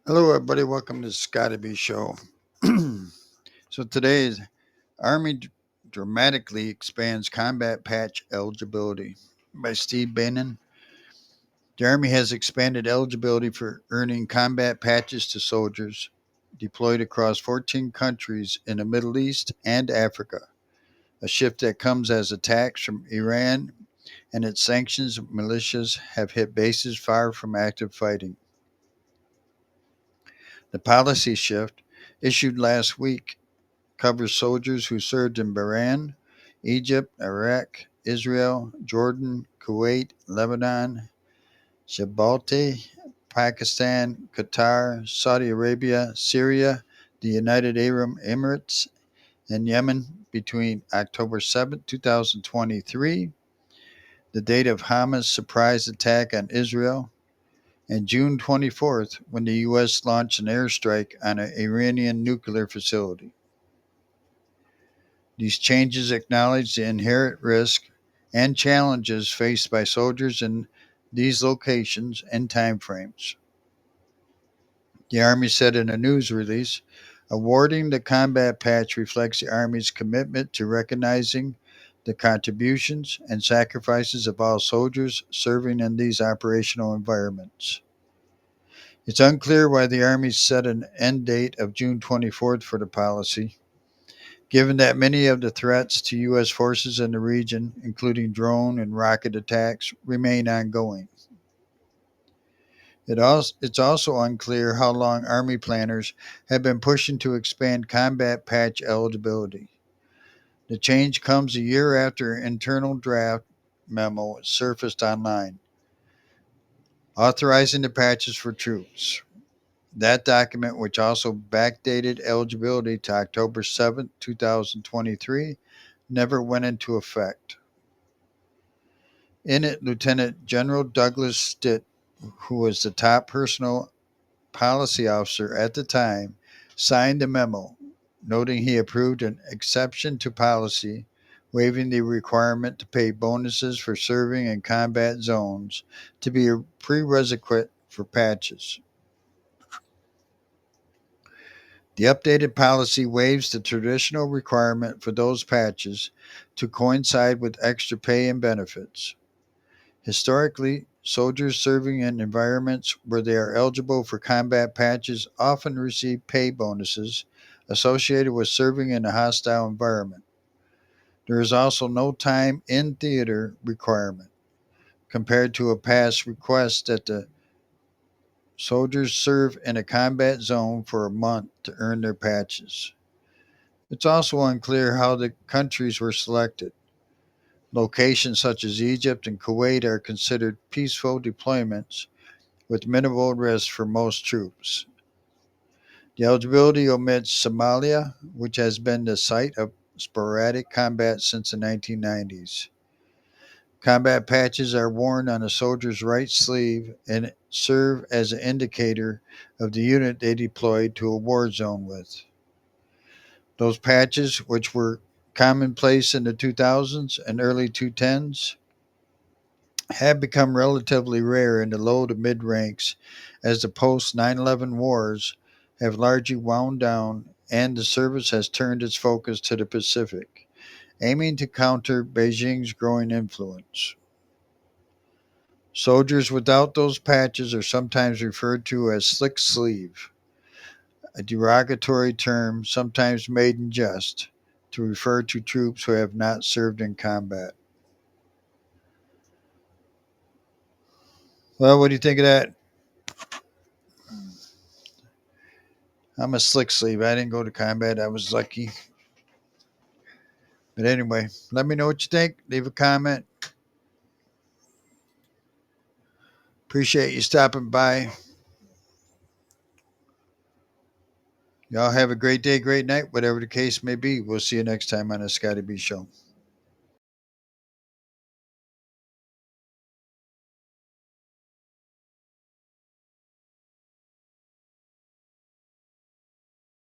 Hello, everybody. Welcome to the Scotty B Show. So today's Army dramatically expands combat patch eligibility by Steve Bannon. The Army has expanded eligibility for earning combat patches to soldiers deployed across 14 countries in the Middle East and Africa, a shift that comes as attacks from Iran and its sanctions militias have hit bases far from active fighting. The policy shift, issued last week, covers soldiers who served in Bahrain, Egypt, Iraq, Israel, Jordan, Kuwait, Lebanon, Djibouti, Pakistan, Qatar, Saudi Arabia, Syria, the United Arab Emirates, and Yemen between October 7, 2023, the date of Hamas' surprise attack on Israel, and June 24th, when the U.S. launched an airstrike on an Iranian nuclear facility. These changes acknowledge the inherent risk and challenges faced by soldiers in these locations and timeframes. The Army said in a news release, awarding the combat patch reflects the Army's commitment to recognizing the contributions and sacrifices of all soldiers serving in these operational environments. It's unclear why the Army set an end date of June 24th for the policy, given that many of the threats to U.S. forces in the region, including drone and rocket attacks, remain ongoing. It's also unclear how long Army planners have been pushing to expand combat patch eligibility. The change comes a year after an internal draft memo surfaced online, authorizing the patches for troops. That document, which also backdated eligibility to October 7, 2023, never went into effect. In it, Lieutenant General Douglas Stitt, who was the top personal policy officer at the time, signed the memo, noting he approved an exception to policy, waiving the requirement to pay bonuses for serving in combat zones to be a prerequisite for patches. The updated policy waives the traditional requirement for those patches to coincide with extra pay and benefits. Historically, soldiers serving in environments where they are eligible for combat patches often receive pay bonuses associated with serving in a hostile environment. There is also no time in theater requirement, compared to a past request that the soldiers serve in a combat zone for a month to earn their patches. It's also unclear how the countries were selected. Locations such as Egypt and Kuwait are considered peaceful deployments with minimal risk for most troops. The eligibility omits Somalia, which has been the site of sporadic combat since the 1990s. Combat patches are worn on a soldier's right sleeve and serve as an indicator of the unit they deployed to a war zone with. Those patches, which were commonplace in the 2000s and early 2010s, have become relatively rare in the low to mid ranks as the post 9/11 wars have largely wound down and the service has turned its focus to the Pacific, aiming to counter Beijing's growing influence. Soldiers without those patches are sometimes referred to as slick sleeve, a derogatory term sometimes made in jest to refer to troops who have not served in combat. Well, what do you think of that? I'm a slick sleeve. I didn't go to combat. I was lucky. But anyway, let me know what you think. Leave a comment. Appreciate you stopping by. Y'all have a great day, great night, whatever the case may be. We'll see you next time on the Scotty B Show.